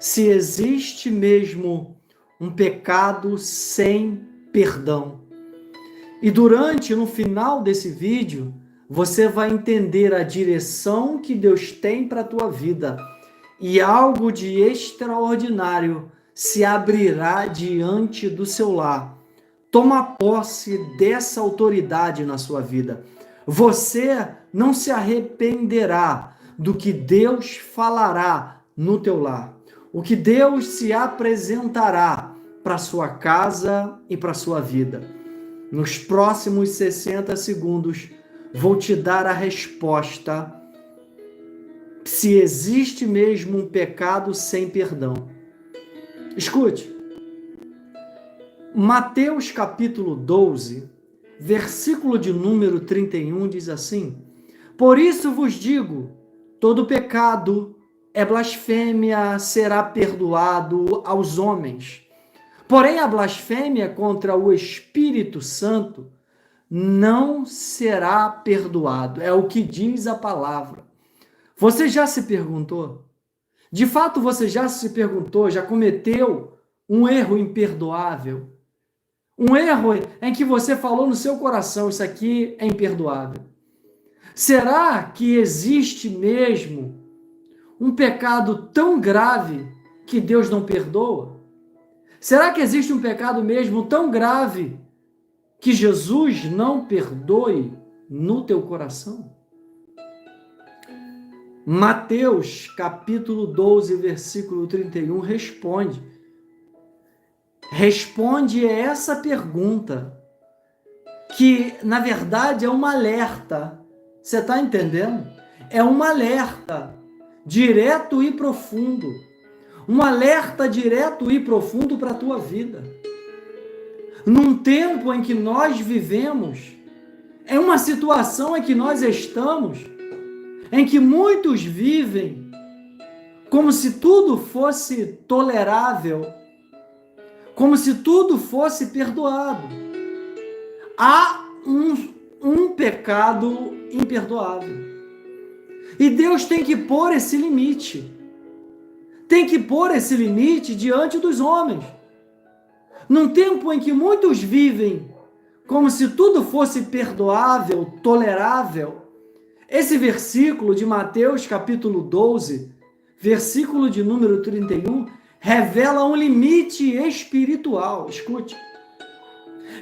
se existe mesmo um pecado sem perdão. E no final desse vídeo, você vai entender a direção que Deus tem para a tua vida e algo de extraordinário se abrirá diante do seu lar. Toma posse dessa autoridade na sua vida. Você não se arrependerá do que Deus falará no teu lar. O que Deus se apresentará para sua casa e para sua vida. Nos próximos 60 segundos, vou te dar a resposta se existe mesmo um pecado sem perdão. Escute. Mateus capítulo 12, versículo de número 31 diz assim: Por isso vos digo, todo pecado é blasfêmia será perdoado aos homens. Porém, a blasfêmia contra o Espírito Santo não será perdoado. É o que diz a palavra. Você já se perguntou? De fato, você já se perguntou, já cometeu um erro imperdoável? Um erro em que você falou no seu coração, isso aqui é imperdoável. Será que existe mesmo um pecado tão grave que Deus não perdoa? Será que existe um pecado mesmo tão grave que Jesus não perdoe no teu coração? Mateus, capítulo 12, versículo 31, responde essa pergunta, que, na verdade, é um alerta. Você está entendendo? É um alerta direto e profundo. Um alerta direto e profundo para a tua vida. Num tempo em que nós vivemos, é uma situação em que nós estamos, em que muitos vivem como se tudo fosse tolerável, como se tudo fosse perdoado. Há um pecado imperdoável. E Deus tem que pôr esse limite. Tem que pôr esse limite diante dos homens. Num tempo em que muitos vivem como se tudo fosse perdoável, tolerável, esse versículo de Mateus capítulo 12, versículo de número 31, revela um limite espiritual. Escute.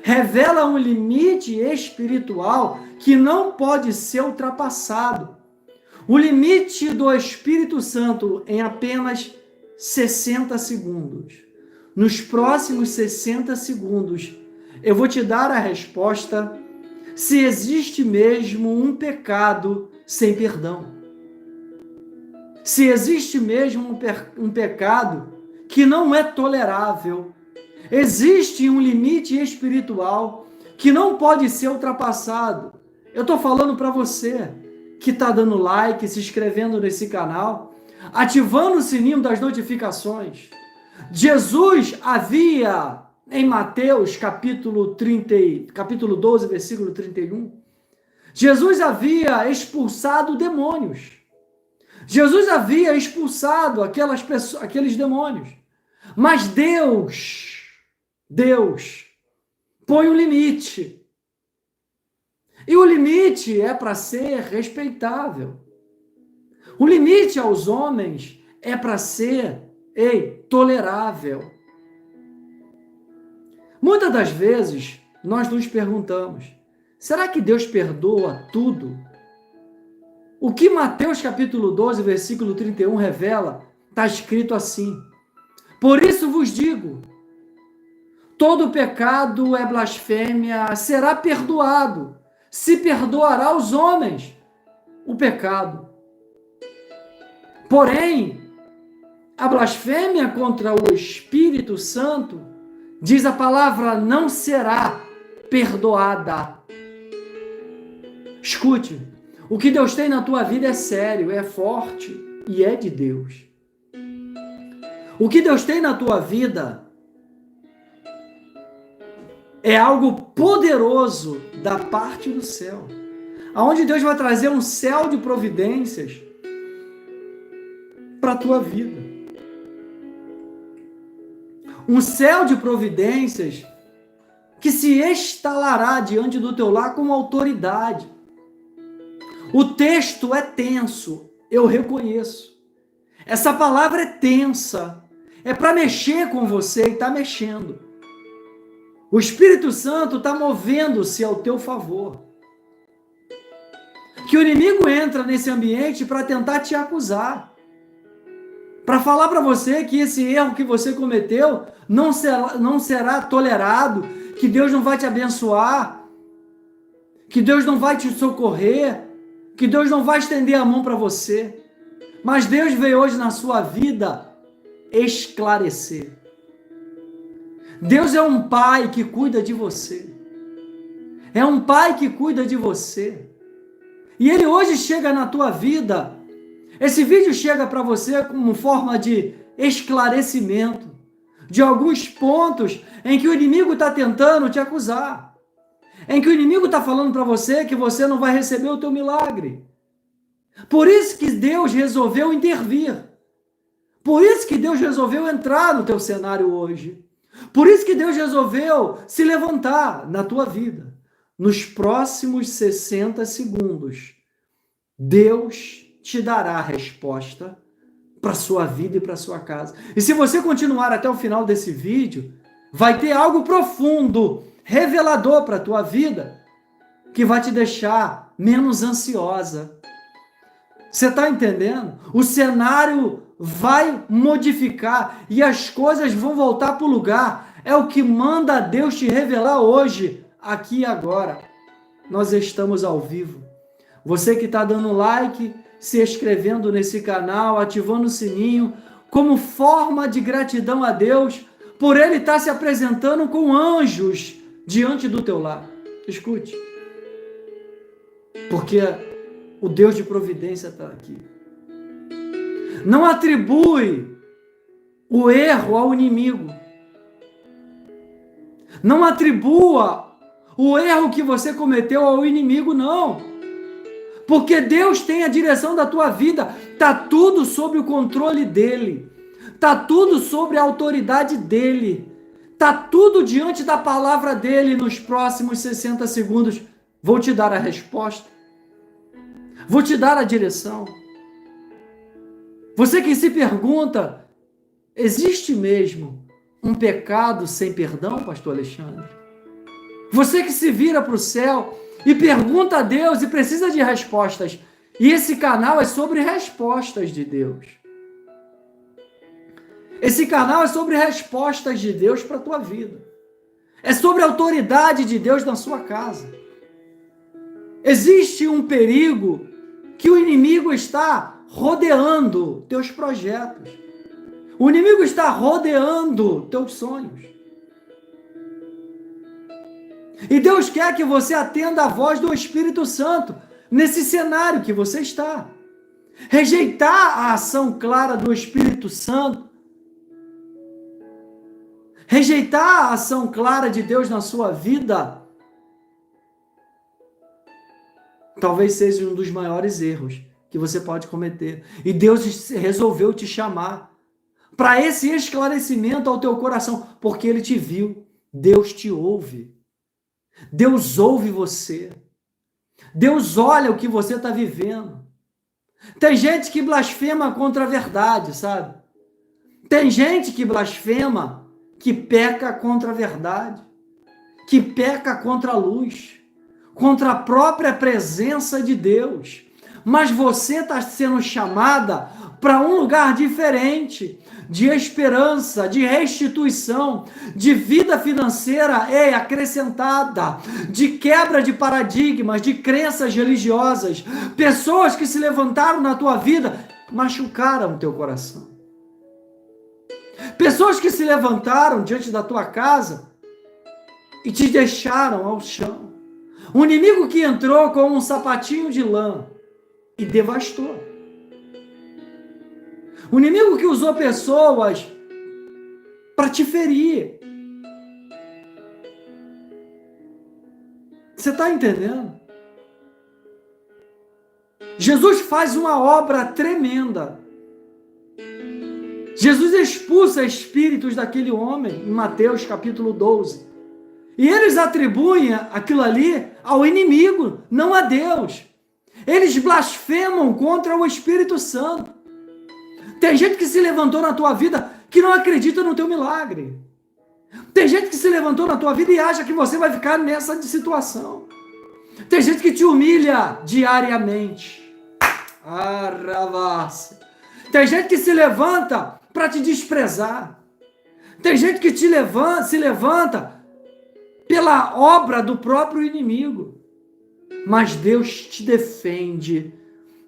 Revela um limite espiritual que não pode ser ultrapassado. O limite do Espírito Santo em apenas 60 segundos. Nos próximos 60 segundos, eu vou te dar a resposta se existe mesmo um pecado sem perdão. Se existe mesmo um pecado que não é tolerável. Existe um limite espiritual que não pode ser ultrapassado. Eu estou falando para você que está dando like, se inscrevendo nesse canal, ativando o sininho das notificações. Jesus havia, em Mateus capítulo 12, versículo 31, Jesus havia expulsado demônios. Jesus havia expulsado aqueles demônios. Mas Deus põe um limite. E o limite é para ser respeitável. O limite aos homens é para ser, tolerável. Muitas das vezes, nós nos perguntamos, será que Deus perdoa tudo? O que Mateus capítulo 12, versículo 31 revela, está escrito assim: Por isso vos digo, todo pecado é blasfêmia, será perdoado, se perdoará aos homens o pecado. Porém, a blasfêmia contra o Espírito Santo, diz a palavra, não será perdoada. Escute, o que Deus tem na tua vida é sério, é forte e é de Deus. O que Deus tem na tua vida é algo poderoso da parte do céu, aonde Deus vai trazer um céu de providências para a tua vida. Um céu de providências que se estalará diante do teu lar com autoridade. O texto é tenso, eu reconheço. Essa palavra é tensa, é para mexer com você e está mexendo. O Espírito Santo está movendo-se ao teu favor. Que o inimigo entra nesse ambiente para tentar te acusar. Para falar para você que esse erro que você cometeu não será tolerado, que Deus não vai te abençoar, que Deus não vai te socorrer, que Deus não vai estender a mão para você. Mas Deus veio hoje na sua vida esclarecer. Deus é um pai que cuida de você. É um pai que cuida de você. E ele hoje chega na tua vida. Esse vídeo chega para você como forma de esclarecimento de alguns pontos em que o inimigo está tentando te acusar. Em que o inimigo está falando para você que você não vai receber o teu milagre. Por isso que Deus resolveu intervir. Por isso que Deus resolveu entrar no teu cenário hoje. Por isso que Deus resolveu se levantar na tua vida. Nos próximos 60 segundos, Deus te dará a resposta para a sua vida e para a sua casa. E se você continuar até o final desse vídeo, vai ter algo profundo, revelador para a tua vida, que vai te deixar menos ansiosa. Você está entendendo? O cenário vai modificar e as coisas vão voltar para o lugar. É o que manda Deus te revelar hoje, aqui e agora. Nós estamos ao vivo. Você que está dando like, se inscrevendo nesse canal, ativando o sininho, como forma de gratidão a Deus, por Ele estar se apresentando com anjos diante do teu lar. Escute. Porque o Deus de providência está aqui. Não atribui o erro ao inimigo. Não atribua o erro que você cometeu ao inimigo, não. Porque Deus tem a direção da tua vida. Está tudo sob o controle dEle. Está tudo sobre a autoridade dEle. Está tudo diante da palavra dEle. Nos próximos 60 segundos, vou te dar a resposta. Vou te dar a direção. Você que se pergunta, existe mesmo um pecado sem perdão, pastor Alexandre? Você que se vira para o céu e pergunta a Deus e precisa de respostas. E esse canal é sobre respostas de Deus. Esse canal é sobre respostas de Deus para a tua vida. É sobre a autoridade de Deus na sua casa. Existe um perigo que o inimigo está rodeando teus projetos. O inimigo está rodeando teus sonhos. E Deus quer que você atenda a voz do Espírito Santo nesse cenário que você está. Rejeitar a ação clara do Espírito Santo, rejeitar a ação clara de Deus na sua vida, talvez seja um dos maiores erros que você pode cometer. E Deus resolveu te chamar para esse esclarecimento ao teu coração, porque Ele te viu. Deus te ouve. Deus ouve você. Deus olha o que você está vivendo. Tem gente que blasfema contra a verdade, sabe? Tem gente que blasfema, que peca contra a verdade, que peca contra a luz, contra a própria presença de Deus. Mas você está sendo chamada para um lugar diferente, de esperança, de restituição, de vida financeira acrescentada, de quebra de paradigmas, de crenças religiosas. Pessoas que se levantaram na tua vida machucaram o teu coração. Pessoas que se levantaram diante da tua casa e te deixaram ao chão. Um inimigo que entrou com um sapatinho de lã e devastou. Um inimigo que usou pessoas para te ferir. Você está entendendo? Jesus faz uma obra tremenda. Jesus expulsa espíritos daquele homem, em Mateus capítulo 12. E eles atribuem aquilo ali ao inimigo, não a Deus. Eles blasfemam contra o Espírito Santo. Tem gente que se levantou na tua vida que não acredita no teu milagre. Tem gente que se levantou na tua vida e acha que você vai ficar nessa situação. Tem gente que te humilha diariamente. Arravassa. Tem gente que se levanta para te desprezar. Tem gente que se levanta pela obra do próprio inimigo. Mas Deus te defende.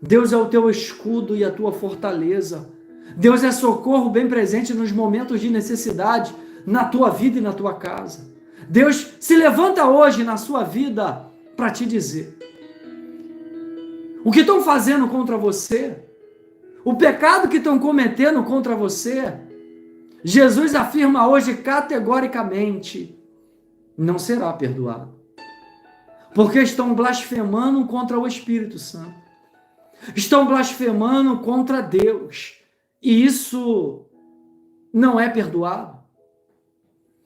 Deus é o teu escudo e a tua fortaleza. Deus é socorro bem presente nos momentos de necessidade, na tua vida e na tua casa. Deus se levanta hoje na sua vida para te dizer: o que estão fazendo contra você, o pecado que estão cometendo contra você, Jesus afirma hoje categoricamente, não será perdoado. Porque estão blasfemando contra o Espírito Santo. Estão blasfemando contra Deus. E isso não é perdoado.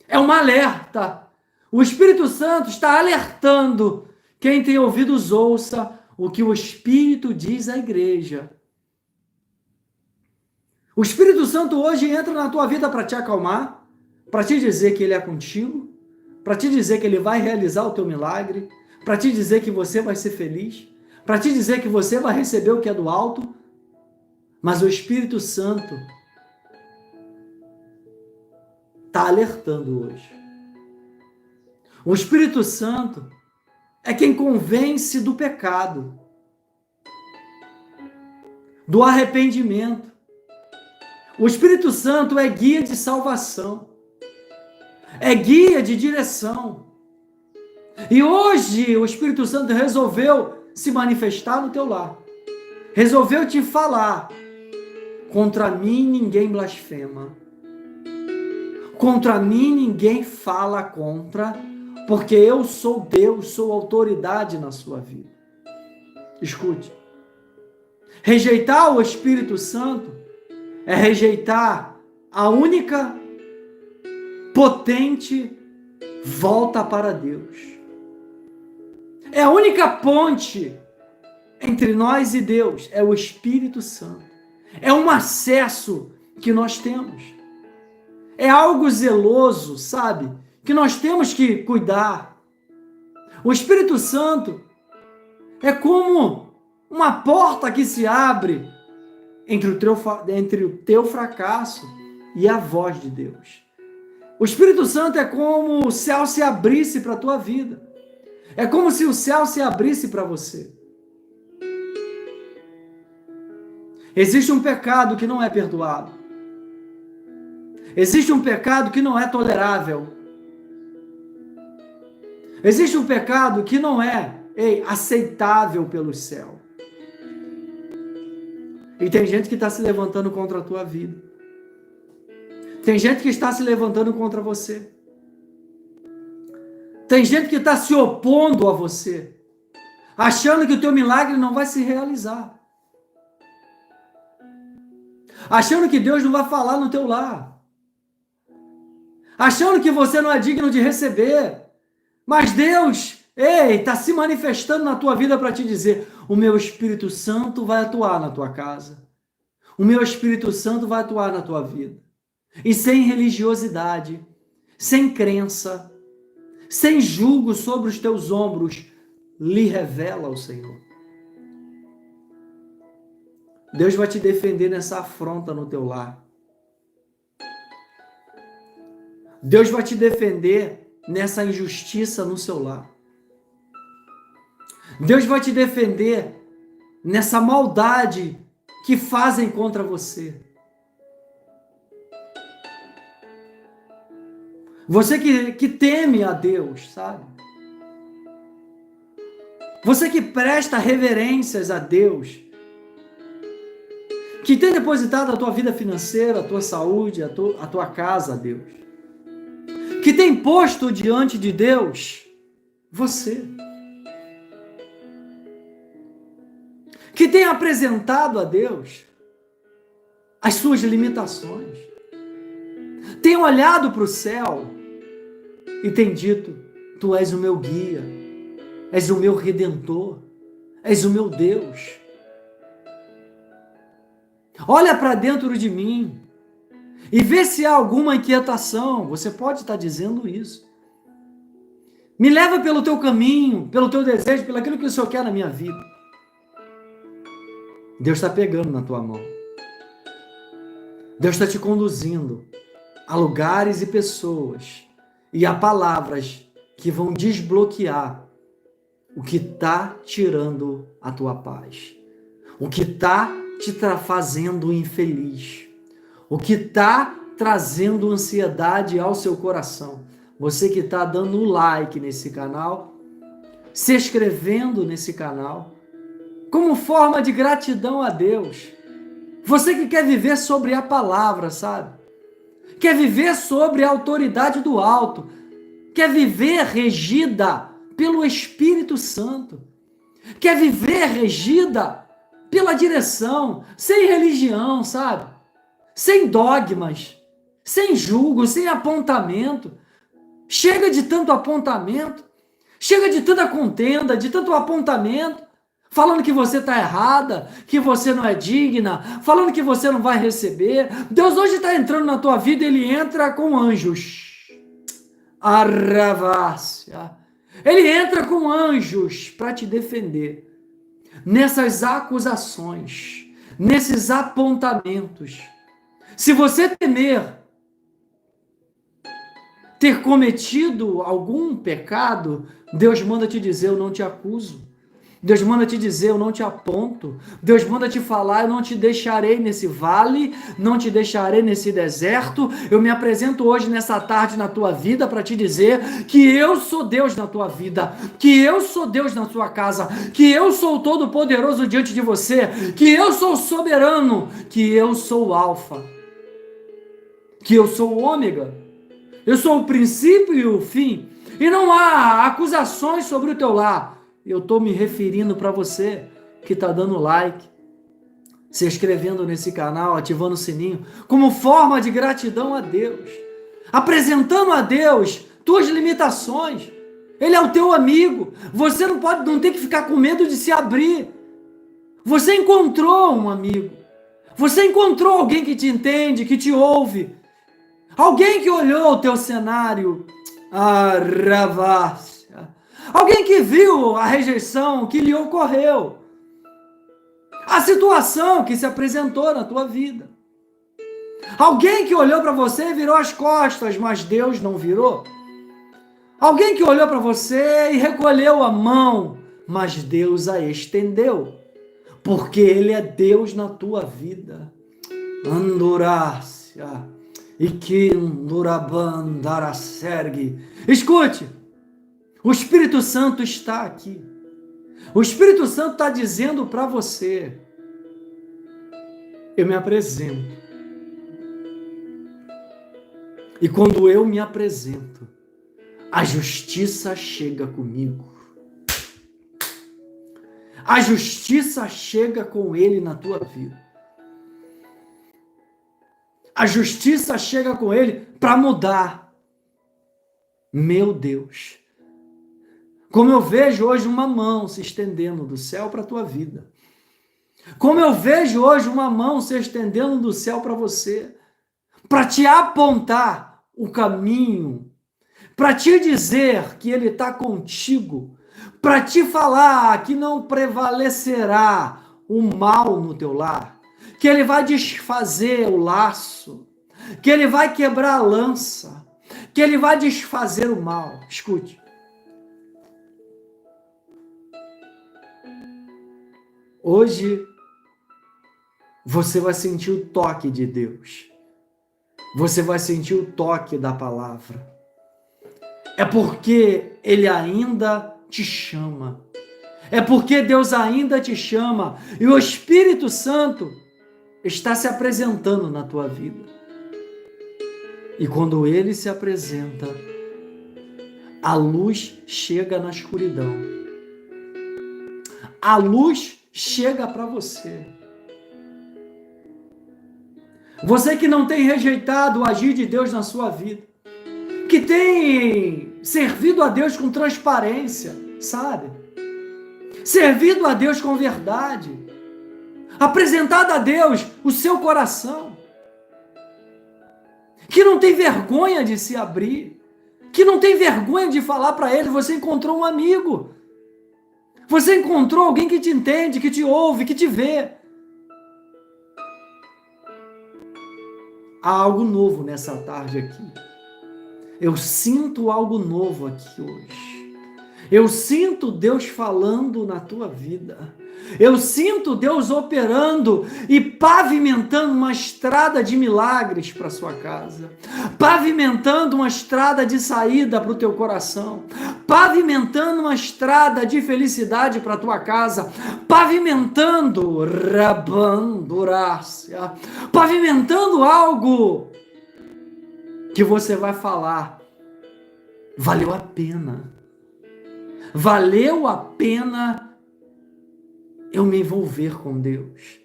É um alerta. O Espírito Santo está alertando. Quem tem ouvidos, ouça o que o Espírito diz à igreja. O Espírito Santo hoje entra na tua vida para te acalmar, para te dizer que Ele é contigo, para te dizer que Ele vai realizar o teu milagre, para te dizer que você vai ser feliz, para te dizer que você vai receber o que é do alto. Mas o Espírito Santo está alertando hoje. O Espírito Santo é quem convence do pecado, do arrependimento. O Espírito Santo é guia de salvação, é guia de direção. E hoje o Espírito Santo resolveu se manifestar no teu lar, resolveu te falar: contra mim ninguém blasfema, contra mim ninguém fala contra, porque eu sou Deus, sou autoridade na sua vida. Escute, rejeitar o Espírito Santo é rejeitar a única potente volta para Deus. É a única ponte entre nós e Deus, é o Espírito Santo. É um acesso que nós temos. É algo zeloso, sabe? Que nós temos que cuidar. O Espírito Santo é como uma porta que se abre entre o teu fracasso e a voz de Deus. O Espírito Santo é como o céu se abrisse para a tua vida. É como se o céu se abrisse para você. Existe um pecado que não é perdoado. Existe um pecado que não é tolerável. Existe um pecado que não é aceitável pelo céu. E tem gente que está se levantando contra a tua vida. Tem gente que está se levantando contra você. Tem gente que está se opondo a você, achando que o teu milagre não vai se realizar. Achando que Deus não vai falar no teu lar. Achando que você não é digno de receber. Mas Deus, está se manifestando na tua vida para te dizer: o meu Espírito Santo vai atuar na tua casa. O meu Espírito Santo vai atuar na tua vida. E sem religiosidade, sem crença, sem julgo sobre os teus ombros, lhe revela o Senhor. Deus vai te defender nessa afronta no teu lar. Deus vai te defender nessa injustiça no seu lar. Deus vai te defender nessa maldade que fazem contra você. Você que teme a Deus, sabe? Você que presta reverências a Deus, que tem depositado a tua vida financeira, a tua saúde, a tua casa a Deus, que tem posto diante de Deus você, que tem apresentado a Deus as suas limitações. Tem olhado para o céu e tem dito: tu és o meu guia, és o meu redentor, és o meu Deus. Olha para dentro de mim e vê se há alguma inquietação. Você pode estar dizendo isso. Me leva pelo teu caminho, pelo teu desejo, pelo aquilo que o Senhor quer na minha vida. Deus está pegando na tua mão. Deus está te conduzindo a lugares e pessoas e a palavras que vão desbloquear o que está tirando a tua paz, o que está te fazendo infeliz, o que está trazendo ansiedade ao seu coração. Você que está dando um like nesse canal, se inscrevendo nesse canal, como forma de gratidão a Deus. Você que quer viver sobre a palavra, sabe? Quer viver sobre a autoridade do alto, quer viver regida pelo Espírito Santo, quer viver regida pela direção, sem religião, sabe? Sem dogmas, sem julgo, sem apontamento. Chega de tanto apontamento, chega de tanta contenda, de tanto apontamento, falando que você está errada, que você não é digna, falando que você não vai receber. Deus hoje está entrando na tua vida, Ele entra com anjos. Arravácia. Ele entra com anjos para te defender nessas acusações, nesses apontamentos. Se você temer ter cometido algum pecado, Deus manda te dizer: eu não te acuso. Deus manda te dizer: eu não te aponto. Deus manda te falar: eu não te deixarei nesse vale, não te deixarei nesse deserto. Eu me apresento hoje, nessa tarde, na tua vida para te dizer que eu sou Deus na tua vida, que eu sou Deus na sua casa, que eu sou o Todo-Poderoso diante de você, que eu sou o soberano, que eu sou o Alfa, que eu sou o Ômega, eu sou o princípio e o fim, e não há acusações sobre o teu lar. Eu estou me referindo para você que está dando like, se inscrevendo nesse canal, ativando o sininho, como forma de gratidão a Deus, apresentando a Deus tuas limitações. Ele é o teu amigo. Você não tem que ficar com medo de se abrir. Você encontrou um amigo. Você encontrou alguém que te entende, que te ouve. Alguém que olhou o teu cenário. Arravás. Alguém que viu a rejeição que lhe ocorreu, a situação que se apresentou na tua vida. Alguém que olhou para você e virou as costas, mas Deus não virou. Alguém que olhou para você e recolheu a mão, mas Deus a estendeu, porque Ele é Deus na tua vida. Andorácia e que Andurabandarassergue. Escute. O Espírito Santo está aqui. O Espírito Santo está dizendo para você: eu me apresento. E quando eu me apresento, a justiça chega comigo. A justiça chega com Ele na tua vida. A justiça chega com Ele para mudar. Meu Deus. Como eu vejo hoje uma mão se estendendo do céu para a tua vida. Como eu vejo hoje uma mão se estendendo do céu para você. Para te apontar o caminho. Para te dizer que Ele está contigo. Para te falar que não prevalecerá o mal no teu lar. Que Ele vai desfazer o laço. Que Ele vai quebrar a lança. Que Ele vai desfazer o mal. Escute. Hoje, você vai sentir o toque de Deus. Você vai sentir o toque da palavra. É porque Ele ainda te chama. É porque Deus ainda te chama. E o Espírito Santo está se apresentando na tua vida. E quando Ele se apresenta, a luz chega na escuridão. A luz chega para você. Você que não tem rejeitado o agir de Deus na sua vida, que tem servido a Deus com transparência, sabe? Servido a Deus com verdade, apresentado a Deus o seu coração, que não tem vergonha de se abrir, que não tem vergonha de falar para Ele. Você encontrou um amigo, você encontrou alguém que te entende, que te ouve, que te vê. Há algo novo nessa tarde aqui. Eu sinto algo novo aqui hoje. Eu sinto Deus falando na tua vida. Eu sinto Deus operando e pavimentando uma estrada de milagres para sua casa. Pavimentando uma estrada de saída para o teu coração. Pavimentando uma estrada de felicidade para a tua casa. Pavimentando, rabandurácia. Pavimentando algo que você vai falar. Valeu a pena. Valeu a pena eu me envolver com Deus.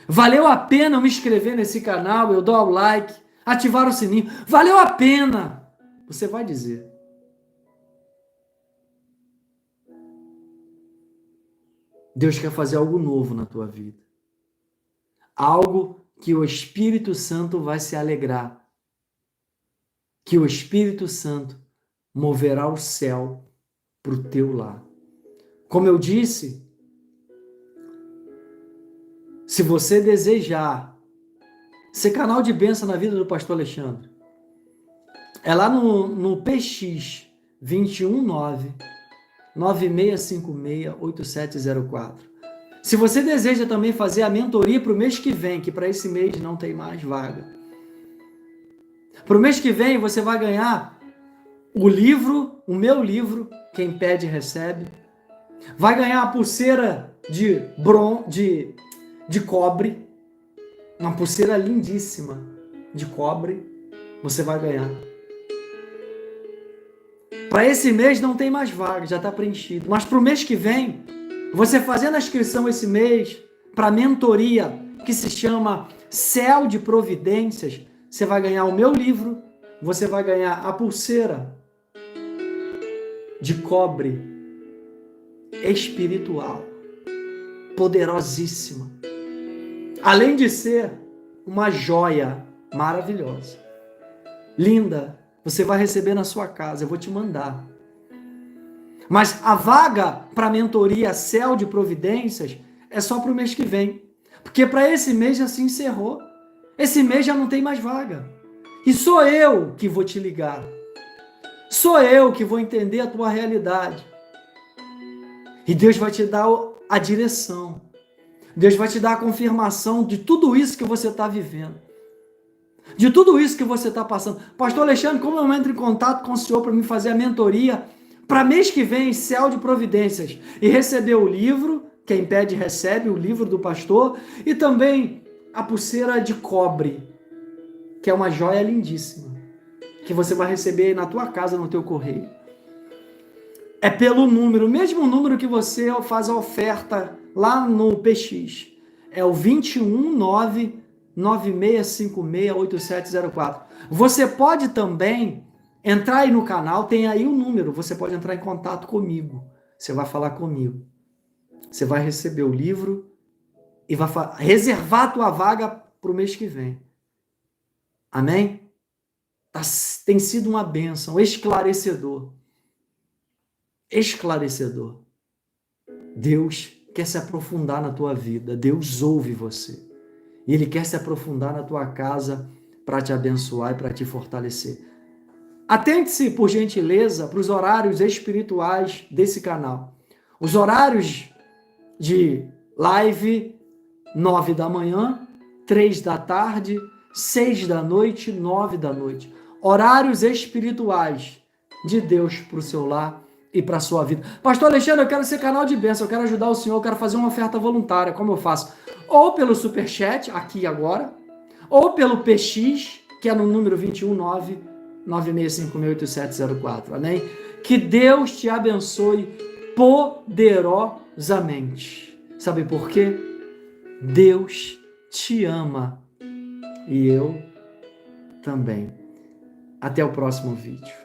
Valeu a pena eu me inscrever nesse canal, eu dar o like, ativar o sininho. Valeu a pena. Você vai dizer. Deus quer fazer algo novo na tua vida. Algo que o Espírito Santo vai se alegrar. Que o Espírito Santo moverá o céu para o teu lar. Como eu disse, se você desejar ser canal de bênção na vida do pastor Alexandre, é lá no PX 219 9656 8704. Se você deseja também fazer a mentoria para o mês que vem, que para esse mês não tem mais vaga. Para o mês que vem você vai ganhar o livro, o meu livro, Quem Pede Recebe. Vai ganhar a pulseira de cobre, uma pulseira lindíssima de cobre, você vai ganhar. Para esse mês não tem mais vaga, já está preenchido. Mas para o mês que vem, você fazendo a inscrição esse mês para a mentoria que se chama Céu de Providências, você vai ganhar o meu livro, você vai ganhar a pulseira de cobre espiritual, poderosíssima. Além de ser uma joia maravilhosa, linda, você vai receber na sua casa, eu vou te mandar. Mas a vaga para a mentoria Céu de Providências é só para o mês que vem, porque para esse mês já se encerrou. Esse mês já não tem mais vaga. E sou eu que vou te ligar. Sou eu que vou entender a tua realidade. E Deus vai te dar a direção. Deus vai te dar a confirmação de tudo isso que você está vivendo. De tudo isso que você está passando. Pastor Alexandre, como eu entro em contato com o senhor para me fazer a mentoria para mês que vem, Céu de Providências, e receber o livro, Quem Pede Recebe, o livro do pastor, e também a pulseira de cobre, que é uma joia lindíssima, que você vai receber na tua casa, no teu correio. É pelo número, o mesmo número que você faz a oferta lá no PX. É o 219 9656 8704. Você pode também entrar aí no canal, tem aí o número, você pode entrar em contato comigo. Você vai falar comigo. Você vai receber o livro e vai reservar a tua vaga para o mês que vem. Amém? Tem sido uma bênção, esclarecedor. Esclarecedor. Deus quer se aprofundar na tua vida. Deus ouve você. E Ele quer se aprofundar na tua casa para te abençoar e para te fortalecer. Atente-se, por gentileza, para os horários espirituais desse canal. Os horários de live, 9 da manhã, 3 da tarde, 6 da noite, 9 da noite. Horários espirituais de Deus para o seu lar e para a sua vida. Pastor Alexandre, eu quero ser canal de bênção, eu quero ajudar o senhor, eu quero fazer uma oferta voluntária. Como eu faço? Ou pelo Superchat, aqui e agora, ou pelo PX, que é no número 219 96568704. Amém? Que Deus te abençoe poderosamente. Sabe por quê? Deus te ama E eu também. Até o próximo vídeo.